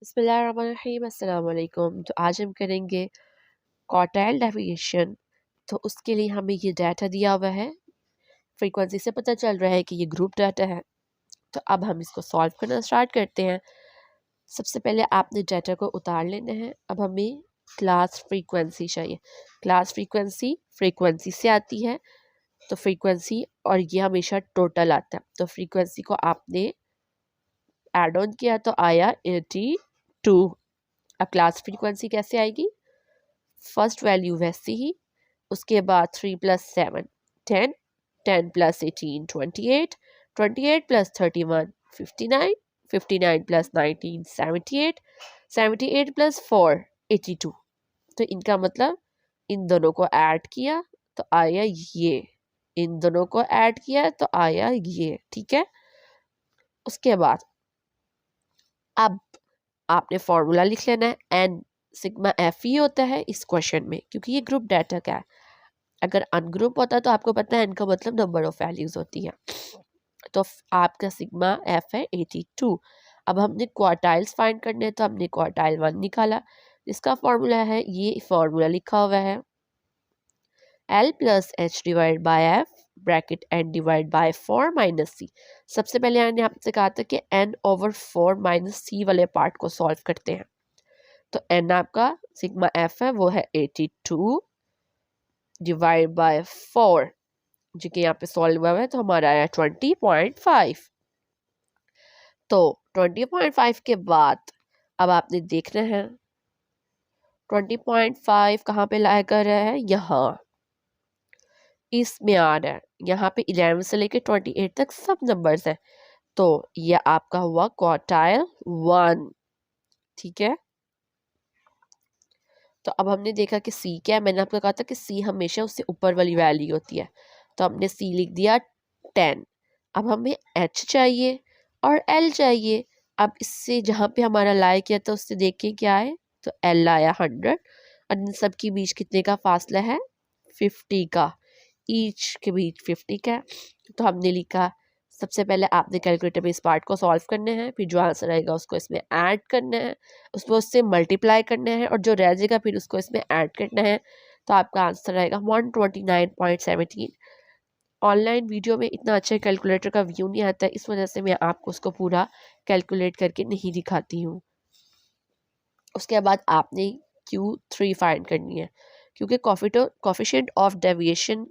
बिस्मिल्लाहिर्रहमानिर्रहीम अस्सलाम वालेकुम। तो आज हम करेंगे क्वार्टाइल डेविएशन। तो उसके लिए हमें ये डाटा दिया हुआ है, फ्रीक्वेंसी से पता चल रहा है कि ये ग्रुप डाटा है। तो अब हम इसको सॉल्व करना स्टार्ट करते हैं। सबसे पहले आपने डाटा को उतार लेना है। अब हमें क्लास फ्रीक्वेंसी चाहिए। क्लास फ्रीक्वेंसी फ्रीक्वेंसी से आती है, तो फ्रीक्वेंसी और ये हमेशा टोटल आता है। तो फ्रीक्वेंसी को आपने ऐड ऑन किया तो आया 82। अब क्लास फ्रीक्वेंसी कैसे आएगी? फर्स्ट वैल्यू वैसी ही, उसके बाद 3 + 7 10, 10 + 18 28, 28 + 31 59, 59 + 19 78, 78 + 4 82। तो इनका मतलब इन दोनों को ऐड किया तो आया ये, इन दोनों को ऐड किया तो आया ये। ठीक है, उसके बाद अब आपने फॉर्मूला लिख लेना है। एन सिग्मा एफ ही होता है इस क्वेश्चन में, क्योंकि ये ग्रुप डाटा का है। अगर अनग्रुप होता तो आपको पता है एन का मतलब नंबर ऑफ वैल्यूज होती है। तो आपका सिग्मा एफ है 82। अब हमने क्वार्टाइल्स फाइंड करने हैं, तो हमने क्वार्टाइल 1 निकाला। इसका फॉर्मूला है, ये फॉर्मूला लिखा हुआ है, L + H / F bracket n divide by 4 - c। सबसे पहले मैंने आपसे कहा था कि n/4 - c वाले पार्ट को सॉल्व करते हैं। तो n आपका सिग्मा f है, वो है 82 डिवाइड बाय 4, जो कि यहाँ पे सॉल्व हुआ है, तो हमारा आया 20.5। तो 20.5 के बाद अब आपने देखना है 20.5 कहाँ पे लाया कर रहा है, यहाँ इसमें आ रहा है। यहाँ पे 11 से लेके 28 तक सब नंबर्स हैं। तो ये आपका हुआ क्वार्टाइल 1। ठीक है, तो अब हमने देखा कि सी क्या है। मैंने आपको कहा था कि सी हमेशा उससे ऊपर वाली वैल्यू होती है, तो हमने सी लिख दिया 10। अब हमें एच चाहिए और एल चाहिए। अब इससे जहाँ पे हमारा लाया किया था उससे देखें क्या है, तो एल आया 100 और इन सब के बीच कितने का फासला है, 50 का। ईच के बीच 50 का है। तो हमने लिखा, सबसे पहले आपने कैलकुलेटर में इस पार्ट को सॉल्व करना है, फिर जो आंसर आएगा उसको इसमें ऐड करना है, उसको उससे मल्टीप्लाई करना है, और जो रह जाएगा फिर उसको इसमें ऐड करना है। तो आपका आंसर आएगा 129.17। ऑनलाइन वीडियो में इतना अच्छा कैलकुलेटर का व्यू नहीं आता है, इस वजह से मैं आपको उसको पूरा कैलकुलेट करके नहीं दिखाती हूँ। उसके बाद आपने Q3 फाइंड करनी है, क्योंकि coefficient of deviation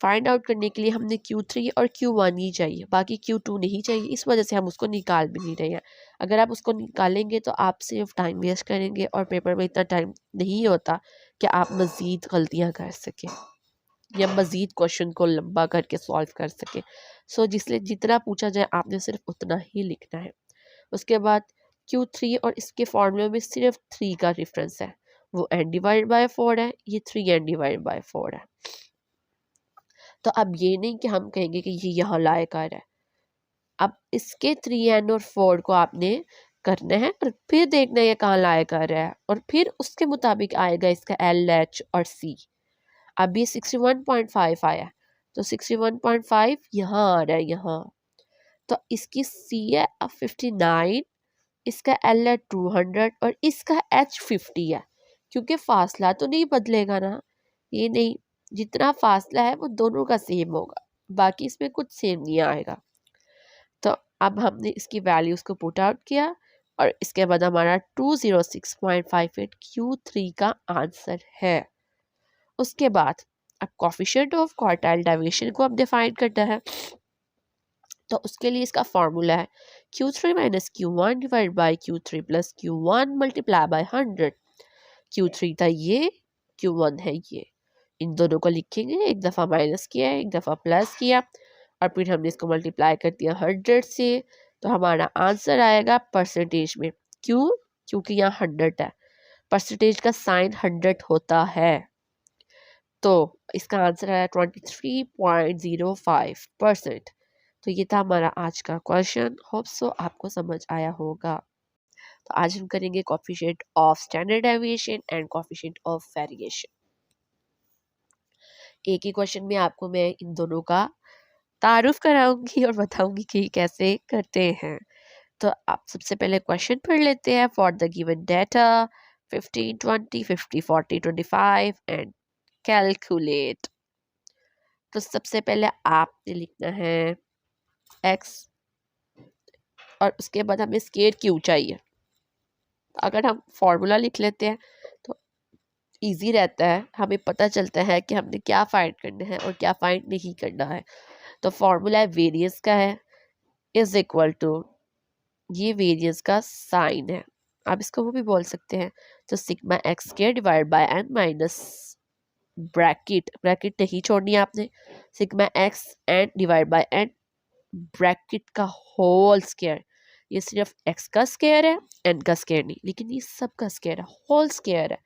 find out करने के लिए हमने Q3 और Q1 ही चाहिए, बाकी Q2 नहीं चाहिए। इस वजह से हम उसको निकाल भी नहीं रहे हैं। अगर आप उसको निकालेंगे तो आप सिर्फ टाइम वेस्ट करेंगे, और पेपर में इतना टाइम नहीं होता कि आप मज़ीद गलतियां कर सकें या मज़ीद क्वेश्चन को लंबा करके सॉल्व कर सकें। सो जिसलिए जितना पूछा जाए आपने सिर्फ उतना ही लिखना है। उसके बाद Q3 और इसके फॉर्मूले में सिर्फ 3 का डिफरेंस है, वो n/4 है, ये 3n/4 है। तो अब ये नहीं कि हम कहेंगे कि ये यहाँ लायक आ रहा है। अब इसके 3n और 4 को आपने करना है और फिर देखना है ये कहाँ लायक आ रहा है, और फिर उसके मुताबिक आएगा इसका L, H और C। अब ये 61.5 आया, तो 61.5 यहाँ आ रहा है, यहाँ। तो इसकी C है अब 59, इसका L है 200 और इसका H 50 है। क्योंकि फासला तो नहीं बदलेगा ना, ये नहीं, जितना फासला है वो दोनों का सेम होगा, बाकी इसमें कुछ सेम नहीं आएगा। तो अब हमने इसकी वैल्यूज को पुट आउट किया और इसके बाद हमारा 206.58 Q3 का आंसर है। उसके बाद अब कोफिशिएंट ऑफ क्वार्टाइल डेविएशन को अब डिफाइन करना है। तो उसके लिए इसका फॉर्मूला है Q3 - Q1 divide by Q3 + Q1 multiply by 100। Q3 था ये, Q1 है ये। इन दोनों को लिखेंगे, एक दफ़ा माइनस किया, एक दफ़ा प्लस किया, और फिर हमने इसको मल्टीप्लाई कर दिया 100 से। तो हमारा आंसर आएगा परसेंटेज में। क्यों? क्योंकि यहाँ 100 है, परसेंटेज का साइन 100 होता है। तो इसका आंसर आया 23.05%। तो ये था हमारा आज का क्वेश्चन। होप सो आपको समझ आया होगा। तो आज हम करेंगे coefficient of standard deviation and coefficient of variation. एक ही क्वेश्चन में आपको मैं इन दोनों का तारुफ कराऊंगी और बताऊंगी कि कैसे करते हैं। तो आप सबसे पहले क्वेश्चन पढ़ लेते हैं। For the given data 15, 20, 50, 40, 25 and calculate. तो सबसे पहले आपने लिखना है x और उसके बाद हमें स्केयर क्यू चाहिए। अगर हम फॉर्मूला लिख लेते हैं तो इजी रहता है, हमें पता चलता है कि हमने क्या फाइंड करना है और क्या फाइंड नहीं करना है। तो फॉर्मूला वेरियंस का है इज इक्वल टू, ये वेरियंस का साइन है, आप इसको वो भी बोल सकते हैं। तो sigma X square divide by N minus bracket, bracket नहीं छोड़नी है आपने, sigma X N divide by N bracket का होल स्क्वायर। ये सिर्फ एक्स का स्क्वायर है, एन का स्क्वायर नहीं, लेकिन ये सब का स्क्वायर है, होल स्क्वायर है,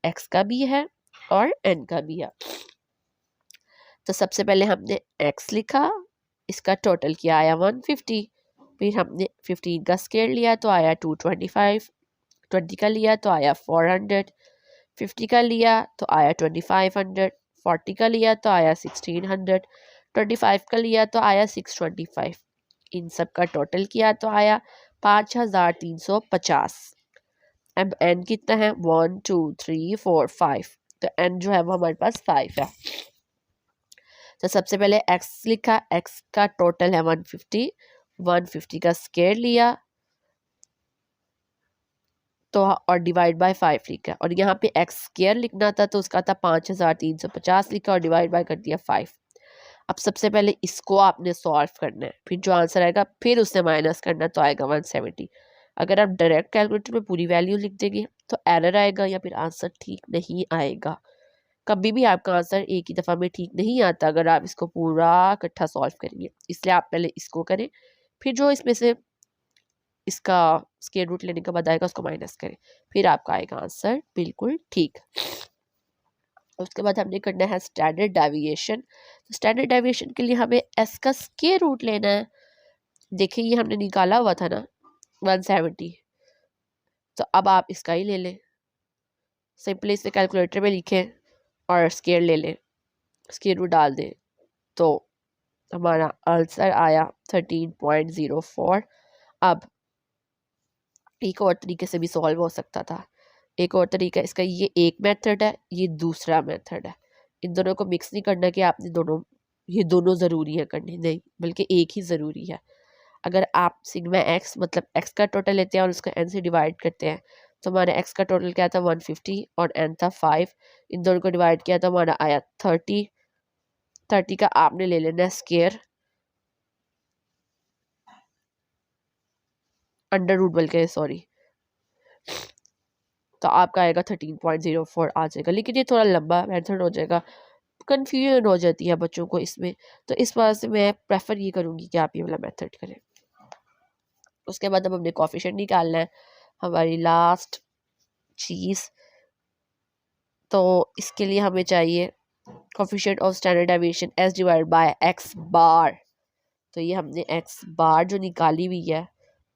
एक्स का भी है और एन का भी है। तो सबसे पहले हमने एक्स लिखा, इसका टोटल किया आया 150, फिर हमने 15 का स्क्वायर लिया तो आया 225, 20 का लिया तो आया 400, 50 का लिया तो आया 2500, 40 का लिया तो आया 1600, 25 का लिया तो आया 625। इन सब का टोटल किया तो आया 5350। अब एन कितना है 1 2 3 4 5, तो एन जो है वो हमारे पास 5 है। तो सबसे पहले x लिखा, x का टोटल है 150, 150 का स्क्वायर लिया तो और डिवाइड बाय 5 लिखा, और यहाँ पे x स्क्वायर लिखना था तो उसका था 5350 लिखा और डिवाइड बाय कर दिया 5। अब सबसे पहले इसको आपने सॉल्व करना है, फिर जो आंसर आएगा फिर उससे माइनस करना तो आएगा 170। अगर आप डायरेक्ट कैलकुलेटर में पूरी वैल्यू लिख देंगे तो एरर आएगा या फिर आंसर ठीक नहीं आएगा। कभी भी आपका आंसर एक ही दफ़ा में ठीक नहीं आता अगर आप इसको पूरा इकट्ठा सॉल्व करेंगे। इसलिए आप पहले इसको करें, फिर जो इसमें से इसका स्क्वायर रूट लेने के बाद आएगा उसको माइनस करें, फिर आपका आएगा आंसर बिल्कुल ठीक। उसके बाद हमने करना है स्टैंडर्ड डेविएशन। तो स्टैंडर्ड डेविएशन के लिए हमें एस का स्क्वायर रूट लेना है। देखिए ये हमने निकाला हुआ था ना 170, तो अब आप इसका ही ले लें, सिंपली इसे कैलकुलेटर में लिखें और स्क्वायर ले लें, स्क्वायर रूट डाल दें तो हमारा आंसर आया 13.04। अब एक और तरीके से भी सॉल्व हो सकता था, एक और तरीका इसका, ये एक मेथड है, ये दूसरा मेथड है। इन दोनों को मिक्स नहीं करना कि आपने दोनों, ये दोनों ज़रूरी है करनी, नहीं, बल्कि एक ही ज़रूरी है। अगर आप सिग्मा एक्स मतलब एक्स का टोटल लेते हैं और उसको एन से डिवाइड करते हैं तो हमारा एक्स का टोटल क्या था 150 और एन था 5, इन दोनों को डिवाइड किया तो हमारा आया 30, 30 का आपने ले लेना है स्क्वायर, अंडर रूट बल्कि सॉरी, तो आपका आएगा 13.04 आ जाएगा। लेकिन ये थोड़ा लंबा मेथड हो जाएगा, कन्फ्यूजन हो जाती है बच्चों को इसमें, तो इस वजह से मैं प्रेफर ये करूँगी कि आप ये वाला मेथड करें। उसके बाद अब हमने कोफिशिएंट निकालना है, हमारी लास्ट चीज़। तो इसके लिए हमें चाहिए coefficient of standard deviation S divide by X bar. तो ये हमने एक्स बार जो निकाली हुई है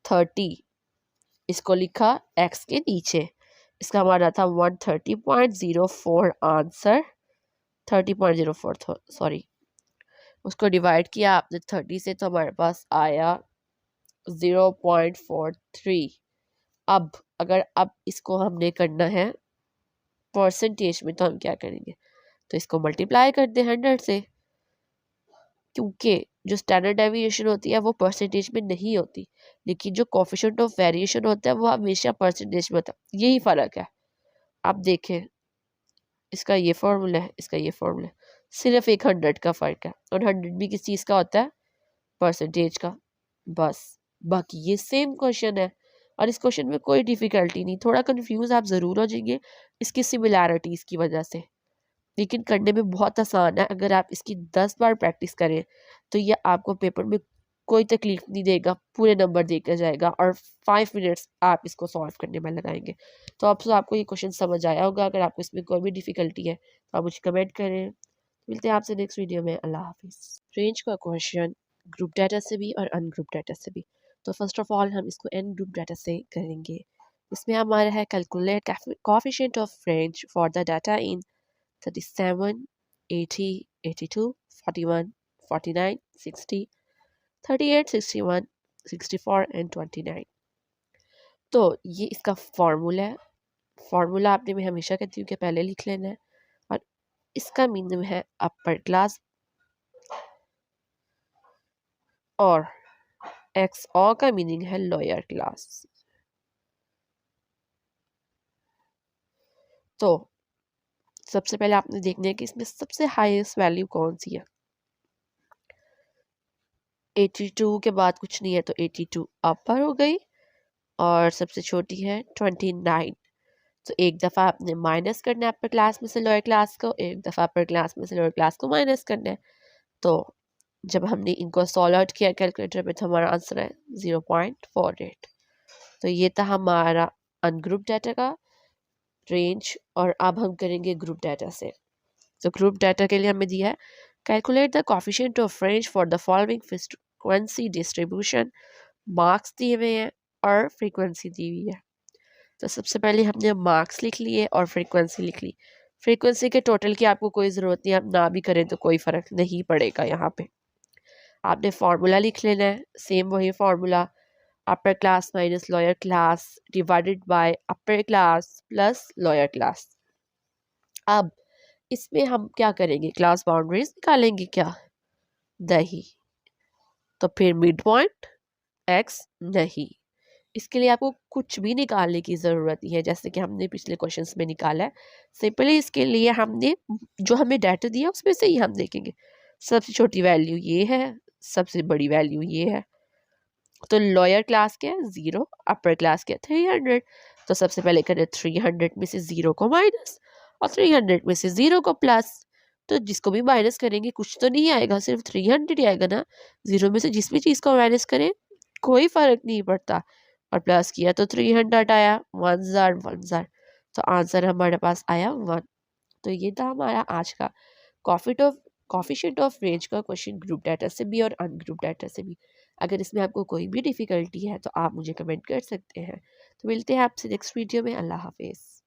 30, इसको लिखा एक्स के नीचे, इसका हमारा था 130.04 आंसर, 30.04 सॉरी, उसको डिवाइड किया आपने 30 से तो हमारे पास आया 0.43। अब अगर अब इसको हमने करना है परसेंटेज में तो हम क्या करेंगे, तो इसको मल्टीप्लाई कर दें 100 से, क्योंकि जो स्टैंडर्ड डेविएशन होती है वो परसेंटेज में नहीं होती, लेकिन जो कोफिशिएंट ऑफ वेरिएशन होता है वो हमेशा परसेंटेज में होता है, यही फ़र्क है। आप देखें इसका ये फॉर्मूला है, इसका ये फॉर्मूला है, सिर्फ एक 100 का फ़र्क है, और 100 भी किस चीज़ का होता है, परसेंटेज का, बस। बाकी ये सेम क्वेश्चन है और इस क्वेश्चन में कोई डिफ़िकल्टी नहीं, थोड़ा कंफ्यूज आप ज़रूर हो जाएंगे इसकी सिमिलैरिटीज़ की वजह से, लेकिन करने में बहुत आसान है। अगर आप इसकी 10 बार प्रैक्टिस करें तो ये आपको पेपर में कोई तकलीफ नहीं देगा, पूरे नंबर देकर जाएगा, और 5 मिनट्स आप इसको सॉल्व करने में लगाएंगे। तो अब तो आपको ये क्वेश्चन समझ आया होगा। अगर आपको इसमें कोई भी डिफ़िकल्टी है तो आप मुझे कमेंट करें। मिलते हैं आपसे नेक्स्ट वीडियो में। अल्लाह हाफिज़। रेंज का क्वेश्चन ग्रुप डाटा से भी और अनग्रुप डाटा से भी। तो फर्स्ट ऑफ ऑल हम इसको एन ग्रुप डाटा से करेंगे। इसमें हमारा है calculate coefficient of range for the data in 37, 80, 82, 41, 49, 60, 38, 61, 64 and 29। तो ये इसका फार्मूला है। फार्मूला आपने मैं हमेशा कहती हूँ कि पहले लिख लेना है। और इसका मीनिंग है अपर क्लास और एक्स और का मीनिंग है लोअर क्लास। तो सबसे पहले आपने देखना है कि इसमें सबसे हाईएस्ट वैल्यू कौन सी है। 82 के बाद कुछ नहीं है तो 82 अपर हो गई और सबसे छोटी है 29। तो एक दफ़ा आपने माइनस करना है अपर क्लास में से लोअर क्लास को, एक दफ़ा अपर क्लास में से लोअर क्लास को माइनस करना है। तो जब हमने इनको सॉल्व आउट किया कैलकुलेटर में तो हमारा आंसर है 0.48। तो ये था हमारा अनग्रुप डाटा का रेंज। और अब हम करेंगे ग्रुप डाटा से। तो ग्रुप डाटा के लिए हमें दिया है calculate the coefficient of range for the following frequency distribution. Marks दिए हुए हैं और फ्रीक्वेंसी दी हुई है। तो सबसे पहले हमने मार्क्स लिख लिए और फ्रीक्वेंसी लिख ली। फ्रीक्वेंसी के टोटल की आपको कोई ज़रूरत नहीं, आप ना भी करें तो कोई फ़र्क नहीं पड़ेगा। यहाँ पे आपने फार्मूला लिख लेना है, सेम वही formula, upper class minus lower class divided by upper class plus lower class. अब इसमें हम क्या करेंगे, क्लास बाउंड्रीज निकालेंगे क्या? नहीं। तो फिर मिड पॉइंट एक्स नहीं, इसके लिए आपको कुछ भी निकालने की ज़रूरत नहीं है, जैसे कि हमने पिछले क्वेश्चंस में निकाला है। सिंपली इसके लिए हमने जो हमें डाटा दिया उसमें से ही हम देखेंगे। सबसे छोटी वैल्यू ये है, सबसे बड़ी वैल्यू ये है। तो लोअर क्लास क्या है 0, अपर क्लास क्या 300। तो सबसे पहले करें 300 में से 0 को माइनस और 300 में से 0 को प्लस। तो जिसको भी माइनस करेंगे कुछ तो नहीं आएगा, सिर्फ 300 ही आएगा ना। 0 में से जिस भी चीज़ को माइनस करें कोई फ़र्क नहीं पड़ता। और प्लस किया तो 300 आया, 1000 1000। तो आंसर हमारे पास आया 1। तो ये था हमारा आज का कॉफिशिएंट ऑफ रेंज का क्वेश्चन, ग्रुप डाटा से भी और अनग्रुप डाटा से भी। अगर इसमें आपको कोई भी डिफ़िकल्टी है तो आप मुझे कमेंट कर सकते हैं। तो मिलते हैं आपसे नेक्स्ट वीडियो में। अल्लाह हाफिज़।